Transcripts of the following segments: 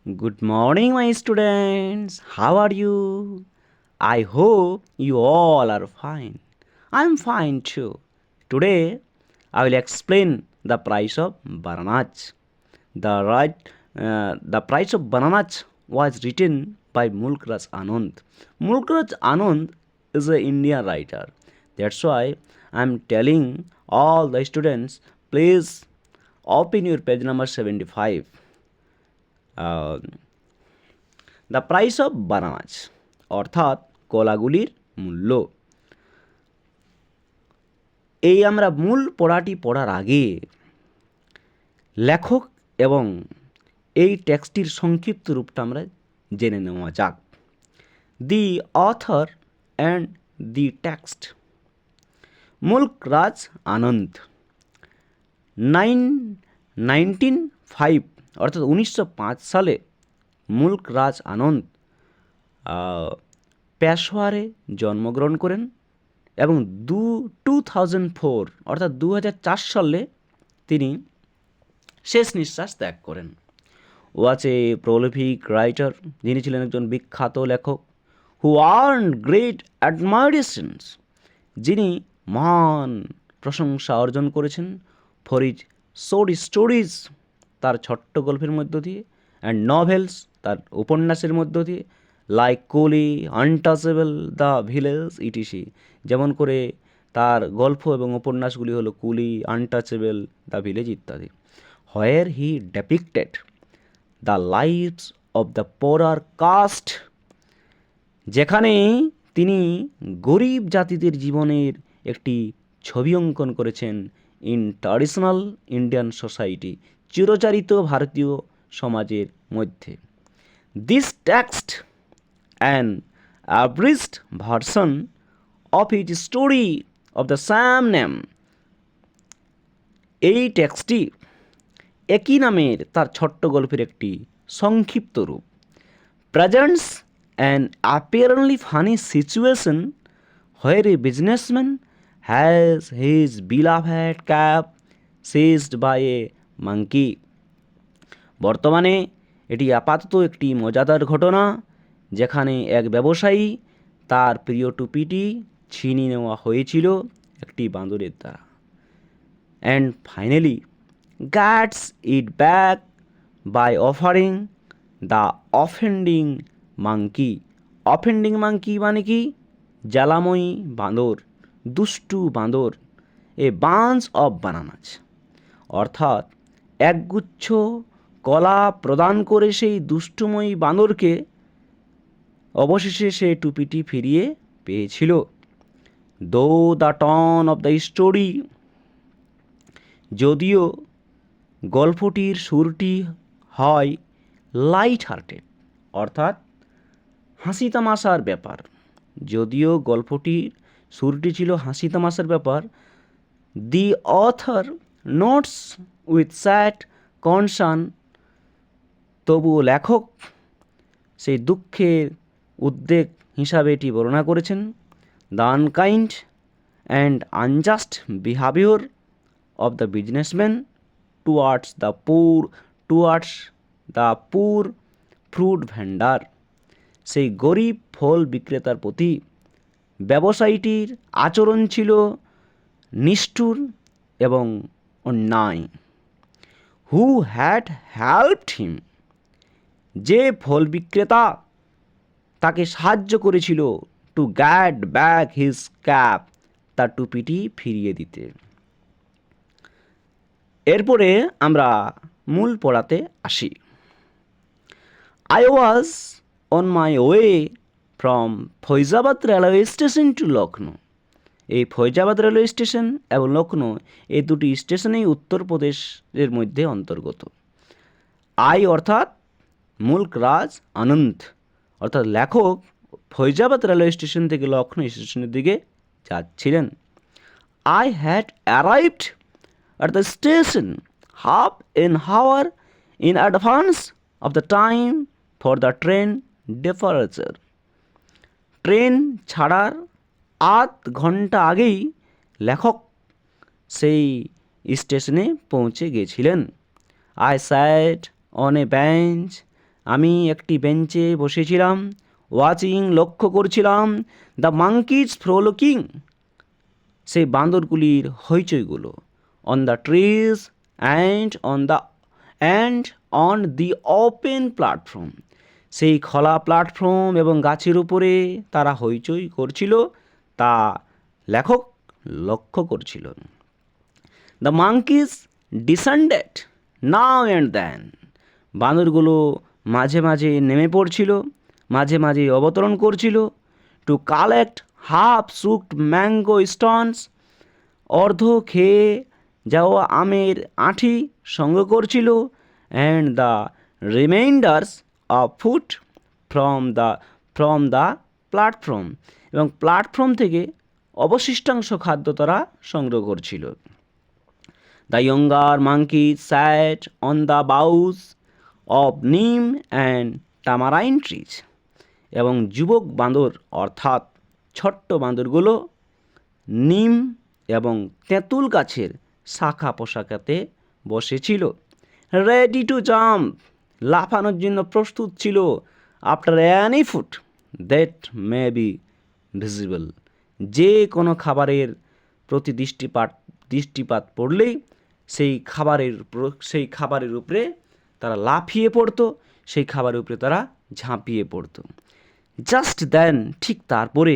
Good morning, my students. How are you? I hope you all are fine. I'm fine too. Today, I will explain the price of bananas. The price of bananas was written by Mulkraj Anand. Mulkraj Anand is an Indian writer. That's why I'm telling all the students, please open your page number 75. Uh, the price of bananas অর্থাৎ কলাগুলির মূল্য। এই আমরা মূল পড়াটি পড়ার আগে লেখক এবং এই টেক্সটির সংক্ষিপ্ত রূপটা আমরা জেনে নেওয়া যাক। The author and the text. Mulk Raj Anand 1905 অর্থাৎ 1905 সালে মুল্ক রাজ আনন্দ পেশোয়ারে জন্মগ্রহণ করেন এবং 2004 অর্থাৎ 2004 সালে তিনি শেষ নিঃশ্বাস ত্যাগ করেন। ওয়াজ এ প্রলিফিক রাইটার, যিনি ছিলেন একজন বিখ্যাত লেখক। হু আর্ন গ্রেট অ্যাডমাইরেশনস, যিনি মহান প্রশংসা অর্জন করেছেন ফর ইজ শর্ট স্টোরিজ, তার ছোট্ট গল্পের মধ্য দিয়ে, অ্যান্ড নভেলস, তার উপন্যাসের মধ্য দিয়ে, লাইক কুলি, আনটাচেবল, দ্য ভিলেজ ইটিসি, যেমন করে তার গল্প এবং উপন্যাসগুলি হলো কুলি, আনটাচেবল, দ্য ভিলেজ ইত্যাদি। Where he depicted the lives of the poorer caste, যেখানে তিনি গরিব জাতিদের জীবনের একটি ছবি অঙ্কন করেছেন ইন ট্র্যাডিশনাল ইন্ডিয়ান সোসাইটি, চিরচারিত ভারতীয় সমাজের মধ্যে। This text an abridged version of his story of the same name, এই টেক্সটটি একই নামের তার ছোট্ট গল্পের একটি সংক্ষিপ্ত রূপ। Presents an apparently funny situation where a businessman has his beloved cap seized by a monkey. বর্তমানে এটি আপাতত একটি মজাদার ঘটনা, যেখানে এক ব্যবসায়ী তার প্রিয় টুপিটি ছিনিয়ে নেওয়া হয়েছিল একটি বাঁদরের দ্বারা। And finally gets it back by offering the offending monkey. Offending monkey মানে কি? জ্বালাময়ী বাঁদর, দুষ্টু বাঁদর, এ বাঞ্চ অফ বানানাস, অর্থাৎ একগুচ্ছ কলা প্রদান করে সেই দুষ্টুময়ী বাঁদরকে অবশেষে সে টুপিটি ফিরিয়ে পেয়েছিল। Though the tone of the story, যদিও গল্পটির সুরটি হয় লাইট হার্টেড, অর্থাৎ হাসি তামাশার ব্যাপার, যদিও গল্পটির সুরটি ছিল হাসি তামাশার ব্যাপার। দি author notes with sad concern, তবুও লেখক সেই দুঃখের উদ্বেগ হিসাবে এটি বর্ণনা করেছেন। The unkind and unjust behaviour of the businessman towards the poor fruit vendor, সেই গরিব ফল বিক্রেতার প্রতি ব্যবসায়ীটির আচরণ ছিল নিষ্ঠুর এবং অন্যায়। হু হ্যাড হেল্পড হিম, যে ফল বিক্রেতা তাকে সাহায্য করেছিল to get back his cap, তার টুপিটি ফিরিয়ে দিতে। এরপরে আমরা মূল পড়াতে আসি। I was on my way from Faizabad railway station to Lucknow. এই ফৈজাবাদ রেলওয়ে স্টেশন এবং লখনৌ এই দুটি স্টেশনেই উত্তরপ্রদেশের মধ্যে অন্তর্গত। আই অর্থাৎ মুল্ক রাজ আনন্দ, অর্থাৎ লেখক ফৈজাবাদ রেলওয়ে স্টেশন থেকে লখনৌ স্টেশনের দিকে যাচ্ছিলেন। I had arrived at the station half an hour in advance of the time for the train departure. Train ছাড়ার 8 ঘন্টা আগেই লেখক সেই স্টেশনে পৌঁছে গেছিলেন। I sat on a bench আমি একটি বেঞ্চে বসেছিলাম, ওয়াচিং লক্ষ্য করছিলাম, দ্য মাঙ্কিজ ফ্রোলকিং, সেই বান্দরগুলির হইচইগুলো, on the trees and on the open platform, সেই খোলা প্ল্যাটফর্ম এবং গাছের উপরে তারা হইচই করছিল, তা লেখক লক্ষ্য করছিল। The monkeys descended now and then, বানরগুলো মাঝে মাঝে নেমে পড়ছিল, মাঝে মাঝে অবতরণ করছিল। To collect half sucked mango stones, অর্ধ খেয়ে যাওয়া আমের আঁঠি সংগ্রহ করছিল। And the remainders of food from the platform, এবং প্ল্যাটফর্ম থেকে অবশিষ্টাংশ খাদ্য তারা সংগ্রহ করছিল। The younger monkey sat on the boughs of neem and tamarind trees, এবং যুবক বাঁদর অর্থাৎ ছোট্ট বাঁদরগুলো নিম এবং তেঁতুল গাছের শাখা পোশাকাতে বসেছিল। রেডি টু জাম্প, লাফানোর জন্য প্রস্তুত ছিল। After any food that may be visible, যে কোনো খাবারের প্রতি দৃষ্টিপাত পড়লেই সেই খাবারের উপরে তারা লাফিয়ে পড়তো, সেই খাবারের উপরে তারা ঝাঁপিয়ে পড়তো। জাস্ট দেন, ঠিক তারপরে,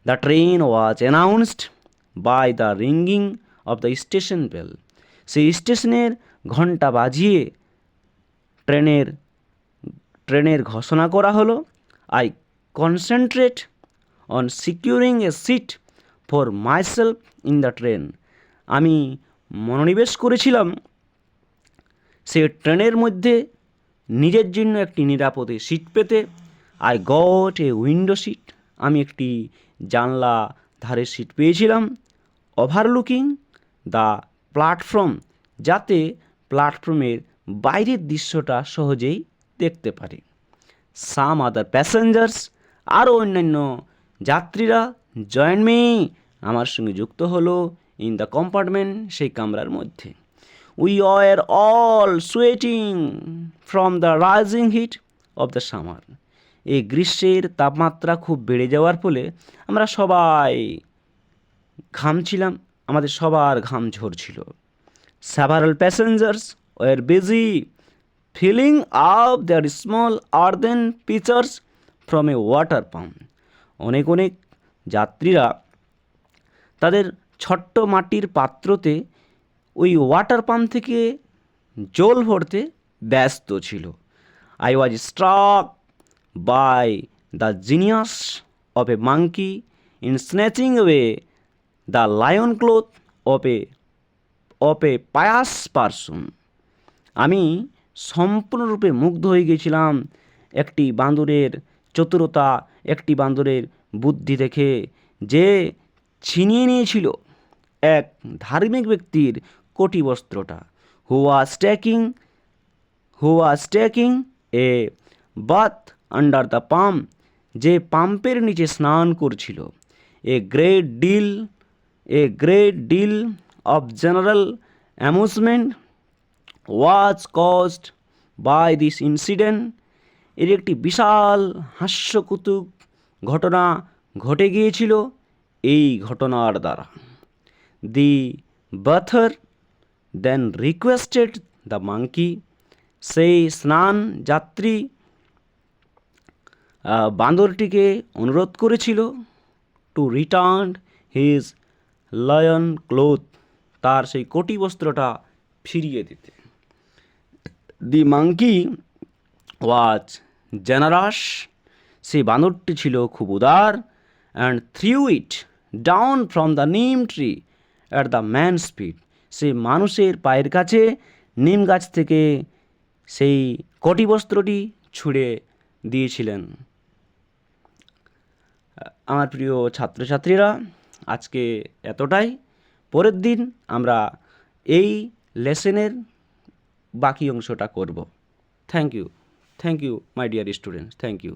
the train was announced by the ringing of the station bell, সেই স্টেশনের ঘণ্টা বাজিয়ে ট্রেনের ঘোষণা করা হলো। I concentrate on securing a seat for myself in the train, আমি মনোনিবেশ করেছিলাম সে ট্রেনের মধ্যে নিজের জন্য একটি নিরাপদে সিট পেতে। I got a window seat, আমি একটি জানলা ধারের সিট পেয়েছিলাম। ওভারলুকিং দ্য প্ল্যাটফর্ম, যাতে প্ল্যাটফর্মের বাইরের দৃশ্যটা সহজেই দেখতে পারে। সাম আদার প্যাসেঞ্জার্স, আরও অন্যান্য যাত্রীরা জয়েন মি, আমার সঙ্গে যুক্ত হলো, ইন দ্য কম্পার্টমেন্ট, সেই কামরার মধ্যে। We are all sweating from the rising heat of the summer, এই গ্রীষ্মের তাপমাত্রা খুব বেড়ে যাওয়ার ফলে আমরা সবাই ঘামছিলাম, আমাদের সবার ঘাম ঝরছিল। Several passengers were busy filling up their small earthen pitchers from a water pump, অনেক যাত্রীরা তাদের ছোট্ট মাটির পাত্রতে ওই ওয়াটার পাম্প থেকে জল ভরতে ব্যস্ত ছিল। I was struck by the genius of a monkey in snatching away the loin cloth of a pious person, আমি সম্পূর্ণরূপে মুগ্ধ হয়ে গেছিলাম একটি বান্দরের চতুরতা, একটি বান্দরের বুদ্ধি দেখে, যে ছিনিয়ে নিয়েছিল এক ধার্মিক ব্যক্তির কোটি বস্ত্রটা। Who was taking a bath under the pump, যে পাম্পের নিচে স্নান করছিল। A great deal of general amusement was caused by this incident, এর একটি বিশাল হাস্যকৌতুক ঘটনা ঘটে গিয়েছিল এই ঘটনার দ্বারা। দি বাথার দেন রিকোয়েস্টেড দ্য মাঙ্কি, সেই স্নান যাত্রী বান্দরটিকে অনুরোধ করেছিল, to return his lion cloth, তার সেই কোটি বস্ত্রটা ফিরিয়ে দিতে। দি মাঙ্কি ওয়াজ জেনারাস, সেই বানরটি ছিল খুব উদার। And threw it down from the neem tree at the man's feet, সে মানুষের পায়ের কাছে নিম গাছ থেকে সেই কোটি বস্ত্রটি ছুঁড়ে দিয়েছিলেন। আমার প্রিয় ছাত্রছাত্রীরা, আজকে এতটাই। পরের দিন আমরা এই লেসনের বাকি অংশটা করব। Thank you my dear students, thank you.